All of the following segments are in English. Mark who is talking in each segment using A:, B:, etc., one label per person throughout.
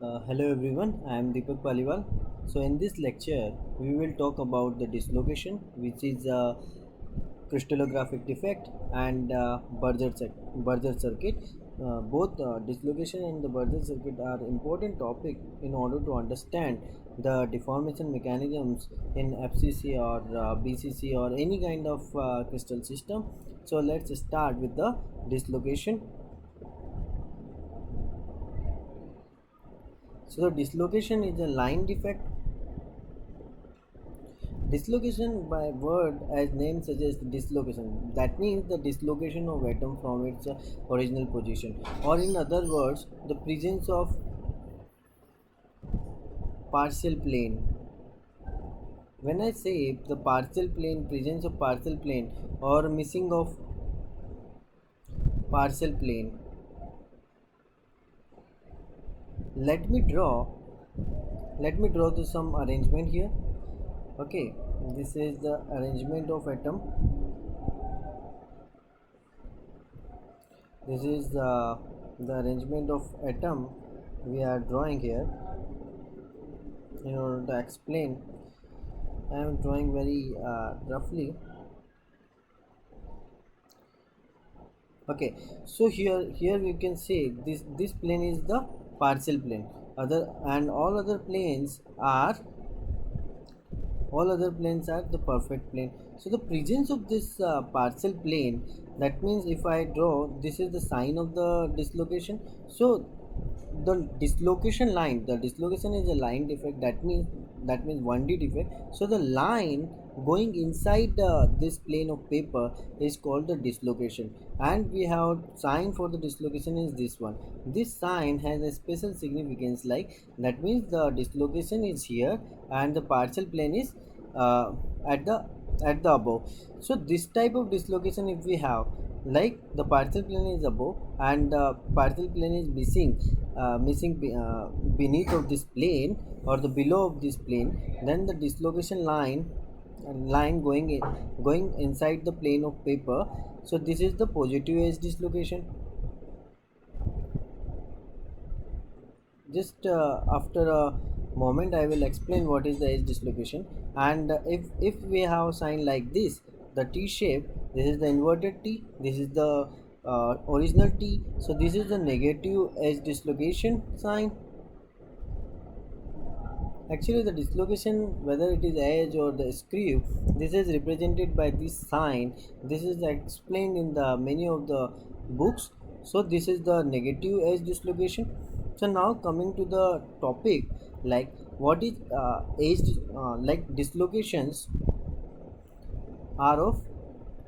A: Hello everyone, I am Deepak Paliwal. So in this lecture, we will talk about the dislocation, which is a crystallographic defect, and Burger circuit. Both dislocation and the Burger circuit are important topic in order to understand the deformation mechanisms in FCC or BCC or any kind of crystal system. So let's start with the dislocation. So the dislocation is a line defect. Dislocation by word as name suggests dislocation. That means the dislocation of atom from its original position, or in other words, the presence of partial plane. When I say the partial plane, presence of partial plane or missing of partial plane, let me draw. Let me draw the some arrangement here. Okay, this is the arrangement of atom. This is the arrangement of atom we are drawing here. In order to explain, I am drawing very roughly. Okay, so here you can say this plane is the partial plane. Other and all other planes are the perfect plane. So the presence of this partial plane, that means if I draw, this is the sign of the dislocation. So the dislocation is a line defect. That means 1D defect. So the line going inside this plane of paper is called the dislocation, and we have sign for the dislocation is this one. This sign has a special significance, like that means the dislocation is here and the partial plane is uh, at the above. So this type of dislocation, if we have, like the partial plane is above and the partial plane is beneath of this plane or the below of this plane, then the dislocation line going inside the plane of paper. So this is the positive edge dislocation. Just after a moment I will explain what is the edge dislocation. And if we have sign like this, the T shape, this is the inverted T, this is the original T. So this is the negative edge dislocation sign. Actually the dislocation, whether it is edge or the screw, this is represented by this sign. This is explained in the many of the books. So this is the negative edge dislocation. So now coming to the topic, like what is edge, like dislocations are of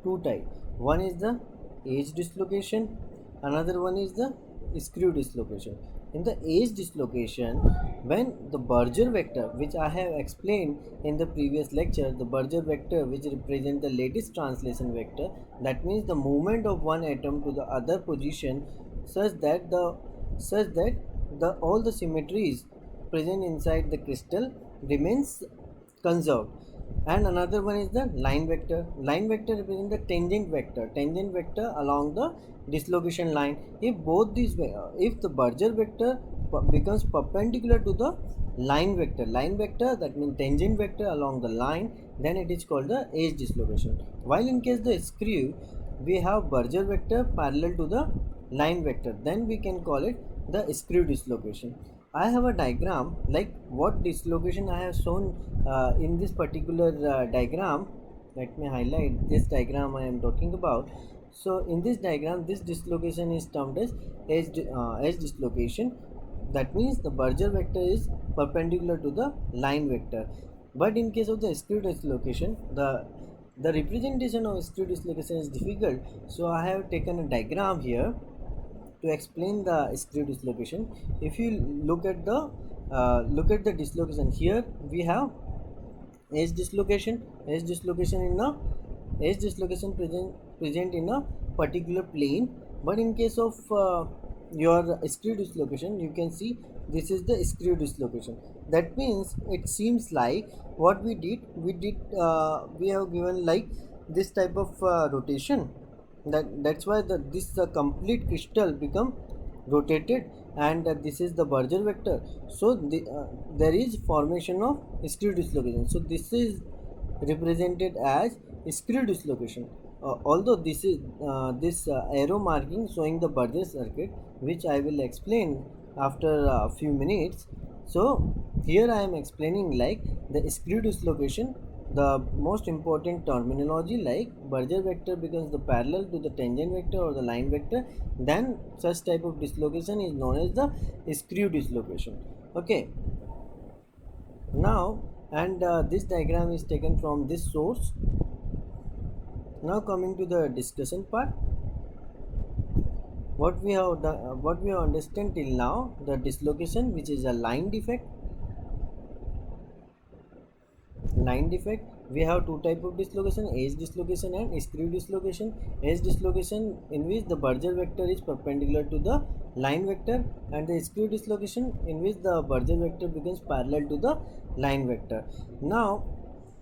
A: two types. One is the edge dislocation, another one is the screw dislocation. In the edge dislocation, when the Burger vector, which I have explained in the previous lecture, the Burger vector which represents the lattice translation vector, that means the movement of one atom to the other position such that the all the symmetries present inside the crystal remains conserved. And another one is the line vector represents the tangent vector along the dislocation line. If both these if the Burger vector becomes perpendicular to the line vector, that means tangent vector along the line, then it is called the edge dislocation. While in case the screw, we have Burger vector parallel to the line vector, then we can call it the screw dislocation. I have a diagram like what dislocation I have shown in this particular diagram. Let me highlight this diagram I am talking about. So in this diagram, this dislocation is termed as edge dislocation. That means the Burger vector is perpendicular to the line vector. But in case of the screw dislocation, the representation of screw dislocation is difficult. So I have taken a diagram here to explain the screw dislocation. If you look at the dislocation, here we have edge dislocation in a edge dislocation present in a particular plane. But in case of your screw dislocation, you can see this is the screw dislocation. That means it seems like what we have given like this type of rotation. That's why this complete crystal become rotated, and this is the Berger vector. So there is formation of screw dislocation. So this is represented as screw dislocation. Although this arrow marking showing the Berger circuit, which I will explain after a few minutes. So here I am explaining like the screw dislocation. The most important terminology like Berger vector becomes the parallel to the tangent vector or the line vector, then such type of dislocation is known as the screw dislocation. Okay, now, and this diagram is taken from this source. Now coming to the discussion part, what we have understand till now, the dislocation, which is a line defect. We have two type of dislocation: edge dislocation and screw dislocation. Edge dislocation in which the Berger vector is perpendicular to the line vector, and the screw dislocation in which the Berger vector becomes parallel to the line vector. Now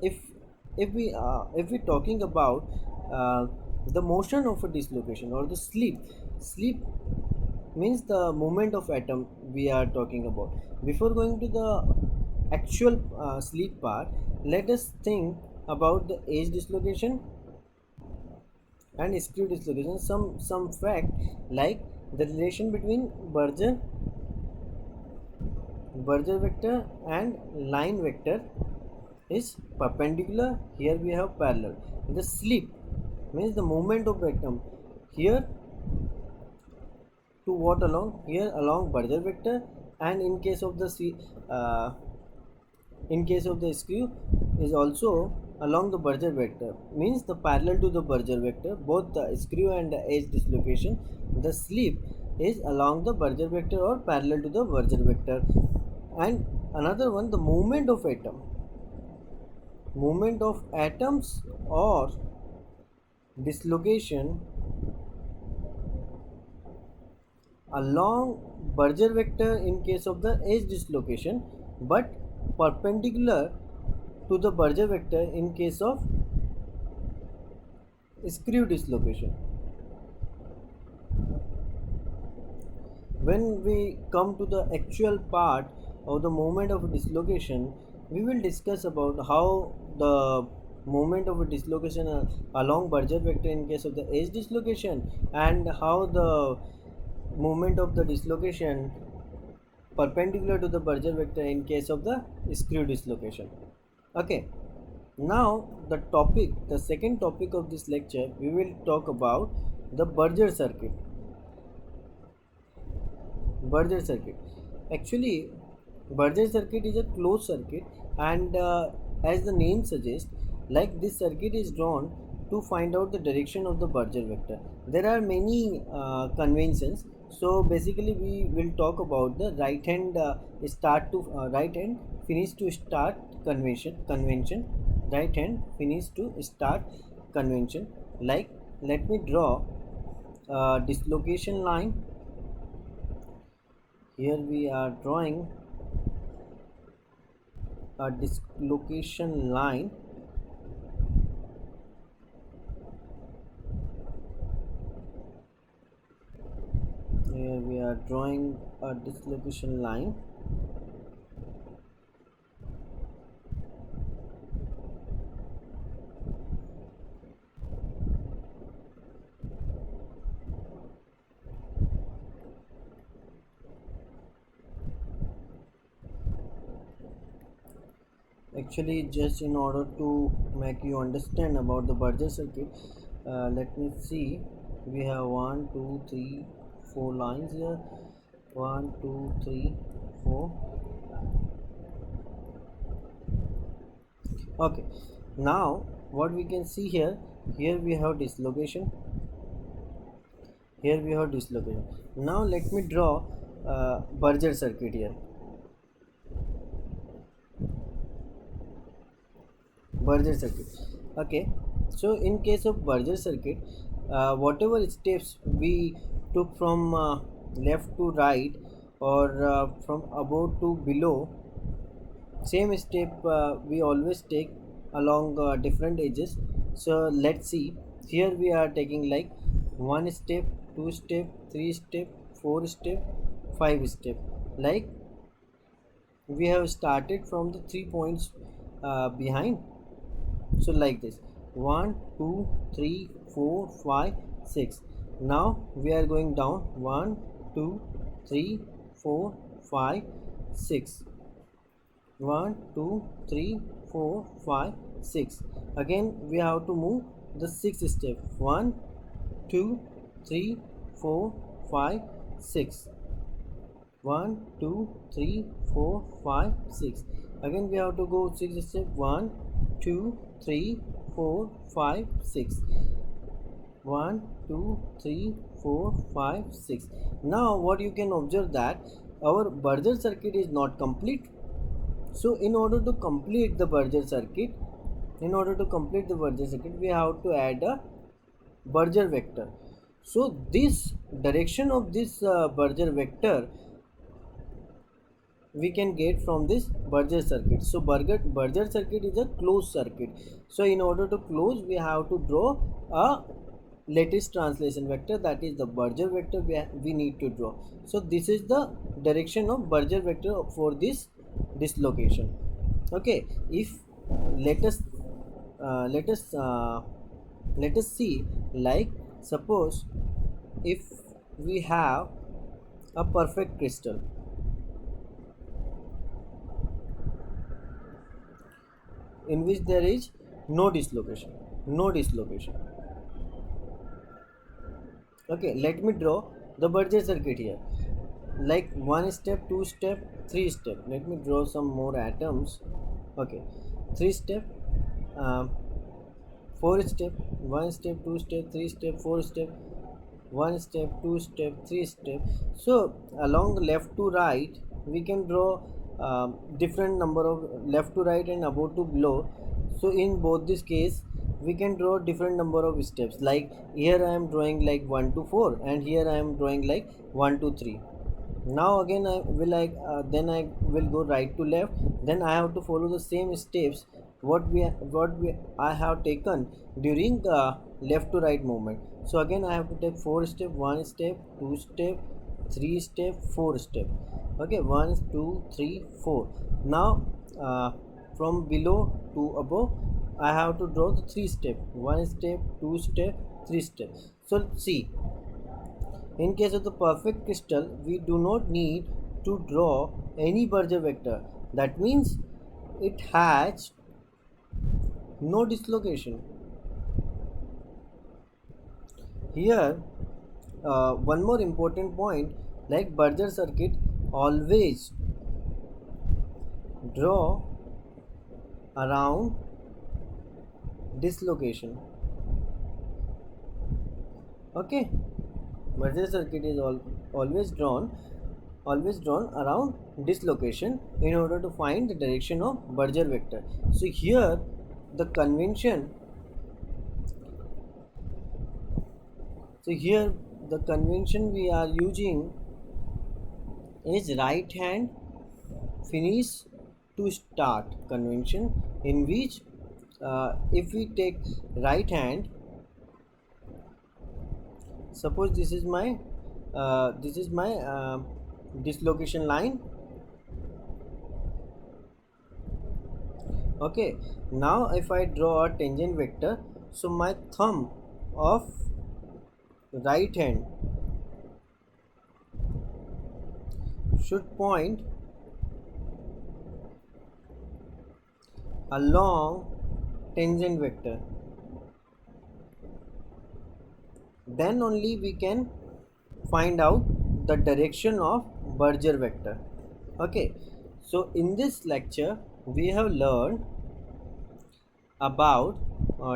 A: if if we talking about uh, the motion of a dislocation or the sleep means the movement of atom we are talking about. Before going to the actual sleep part, let us think about the edge dislocation and screw dislocation. Some fact like the relation between Berger vector and line vector is perpendicular. Here we have parallel. The sleep means the movement of atom here to what along here along Berger vector, and in case of the screw is also along the Berger vector, means the parallel to the Berger vector, both the screw and the edge dislocation. The slip is along the Berger vector or parallel to the Berger vector. And another one, the movement of atoms or dislocation along Berger vector in case of the edge dislocation, but perpendicular to the Berger vector in case of screw dislocation. When we come to the actual part of the moment of a dislocation, we will discuss about how the moment of a dislocation along Berger vector in case of the edge dislocation, and how the moment of the dislocation perpendicular to the Berger vector in case of the screw dislocation. Okay, now the second topic of this lecture, we will talk about the Berger circuit. Berger circuit. Actually, Berger circuit is a closed circuit, and as the name suggests, like this circuit is drawn to find out the direction of the Berger vector. There are many conventions. So basically, we will talk about the right hand finish to start convention, right hand finish to start convention. Like, let me draw a dislocation line. Here we are drawing a dislocation line. Here we are drawing a dislocation line. Actually, just in order to make you understand about the Berger circuit, let me see. We have 1, 2, 3, 4 lines here. 1, 2, 3, 4. Okay. Now, what we can see here, here we have dislocation. Here we have dislocation. Now, let me draw Berger circuit here. Berger circuit. Okay, so in case of Berger circuit, whatever steps we took from left to right, or from above to below, same step we always take along different edges. So let's see. Here we are taking like one step, two step, three step, 4 step, 5 step. Like we have started from the 3 points behind. So like this, 1 2 3 4 5 6. Now we are going down, 1 2 3 4 5 6. 1 2 3 4 5 6. Again we have to move the sixth step, 1 2 3 4 5 6. 1 2 3 4 5 6. Again we have to go six step, 1 2 3 4 5 6. 1 2 3 4 5 6. Now what you can observe that our Berger circuit is not complete. So in order to complete the Berger circuit, we have to add a Berger vector. So this direction of this Berger vector we can get from this Berger circuit. So Berger circuit is a closed circuit. So in order to close, we have to draw a lattice translation vector, that is the Berger vector we need to draw. So this is the direction of Berger vector for this dislocation. Okay, if let us uh, let us uh, let us see, like suppose if we have a perfect crystal in which there is no dislocation. Okay, let me draw the Berger circuit here, like one step, two step, three step. Let me draw some more atoms. Okay, three step, um, four step, one step, two step, three step, four step, one step, two step, three step. So along left to right we can draw different number of left to right and above to below. So in both this case we can draw different number of steps, like here I am drawing like 1 to 4 and here I am drawing like 1 to 3. Now again I will like then I will go right to left, then I have to follow the same steps what we I have taken during the left to right movement. So again I have to take four step, one step, two step, three step, four step. Okay, one two three four. Now from below to above I have to draw the three step, one step, two step, three step. So see, in case of the perfect crystal, we do not need to draw any Berger vector. That means it has no dislocation. Here, one more important point, like Berger circuit, always draw around dislocation. Okay, Berger circuit is always drawn around dislocation in order to find the direction of Berger vector. So here the convention we are using is right hand finish to start convention, in which if we take right hand, suppose this is my dislocation line. Okay, now if I draw a tangent vector, so my thumb of right hand should point along tangent vector, then only we can find out the direction of Berger vector. Okay, so in this lecture we have learned about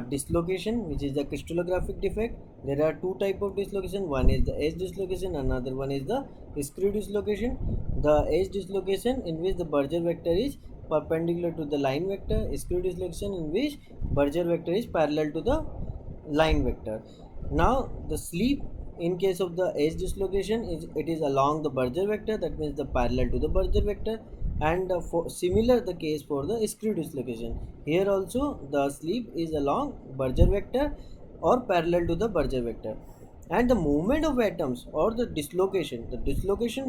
A: dislocation, which is the crystallographic defect. There are two type of dislocation, one is the edge dislocation, another one is the screw dislocation. The edge dislocation in which the Berger vector is perpendicular to the line vector, screw dislocation in which Berger vector is parallel to the line vector. Now the sleep in case of the edge dislocation is along the Berger vector, that means the parallel to the Berger vector, and for similar the case for the screw dislocation. Here also the sleep is along Berger vector or parallel to the Berger vector. And the movement of atoms or the dislocation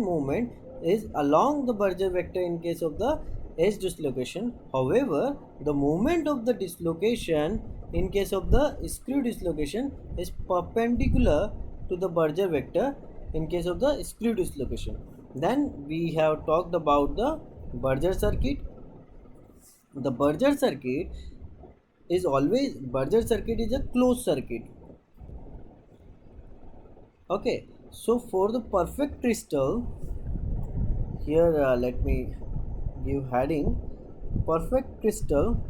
A: movement is along the Berger vector in case of the edge dislocation. However, the movement of the dislocation in case of the screw dislocation is perpendicular to the Berger vector in case of the screw dislocation. Then we have talked about the Berger circuit. The Berger circuit is a closed circuit. Okay, so for the perfect crystal, here let me give heading. Perfect crystal,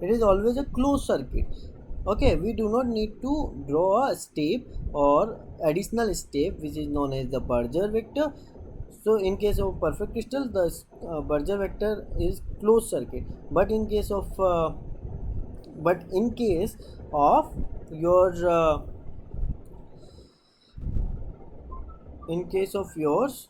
A: it is always a closed circuit. Okay, we do not need to draw a step or additional step which is known as the Berger vector. So in case of perfect crystal, the Berger vector is closed circuit. But in case of your in case of yours,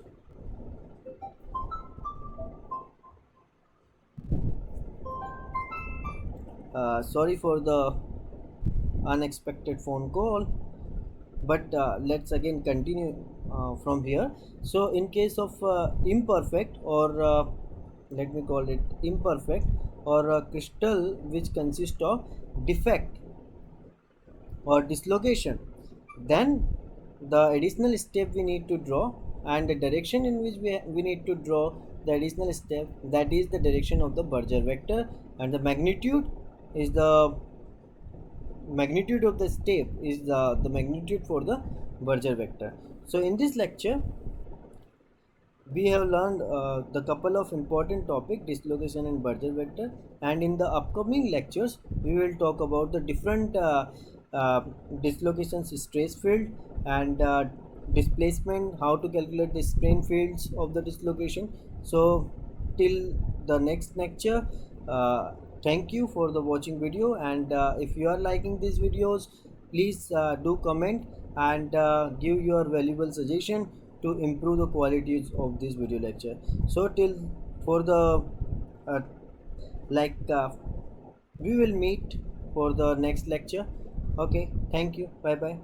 A: sorry for the unexpected phone call, but let's again continue from here. So in case of imperfect or let me call it imperfect or a crystal which consists of defect or dislocation, then the additional step we need to draw and the direction in which we need to draw the additional step, that is the direction of the Berger vector, and the magnitude of the step is the magnitude for the Berger vector. So in this lecture we have learned the couple of important topic, dislocation and Berger vector, and in the upcoming lectures we will talk about the different dislocations stress field and displacement, how to calculate the strain fields of the dislocation. So till the next lecture, thank you for the watching video, and if you are liking these videos, please do comment and give your valuable suggestion to improve the qualities of this video lecture. So till for the uh, like we will meet for the next lecture. Okay, thank you, bye bye.